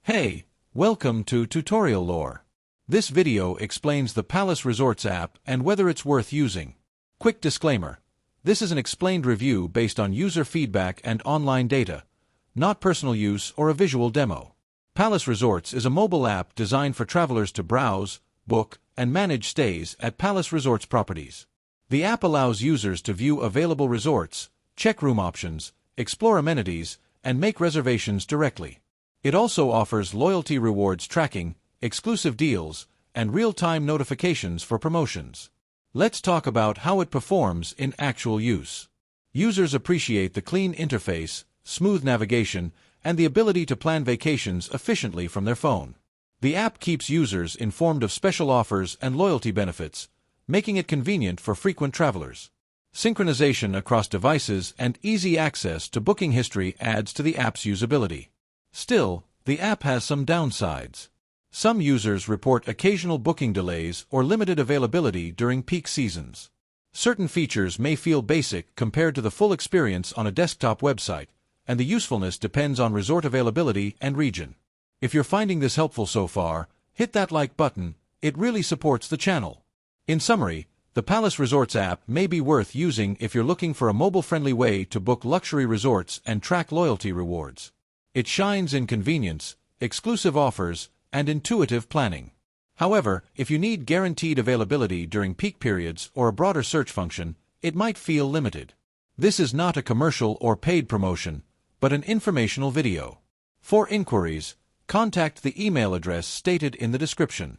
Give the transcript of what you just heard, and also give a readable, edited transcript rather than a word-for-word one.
Hey, welcome to Tutorial Lore. This video explains the Palace Resorts app and whether it's worth using. Quick disclaimer. This is an explained review based on user feedback and online data, not personal use or a visual demo. Palace Resorts is a mobile app designed for travelers to browse, book, and manage stays at Palace Resorts properties. The app allows users to view available resorts, check room options, explore amenities, and make reservations directly. It also offers loyalty rewards tracking, exclusive deals, and real-time notifications for promotions. Let's talk about how it performs in actual use. Users appreciate the clean interface, smooth navigation, and the ability to plan vacations efficiently from their phone. The app keeps users informed of special offers and loyalty benefits, making it convenient for frequent travelers. Synchronization across devices and easy access to booking history adds to the app's usability. Still, the app has some downsides. Some users report occasional booking delays or limited availability during peak seasons. Certain features may feel basic compared to the full experience on a desktop website, and the usefulness depends on resort availability and region. If you're finding this helpful so far, hit that like button. It really supports the channel. In summary, the Palace Resorts app may be worth using if you're looking for a mobile-friendly way to book luxury resorts and track loyalty rewards. It shines in convenience, exclusive offers, and intuitive planning. However, if you need guaranteed availability during peak periods or a broader search function, it might feel limited. This is not a commercial or paid promotion, but an informational video. For inquiries, contact the email address stated in the description.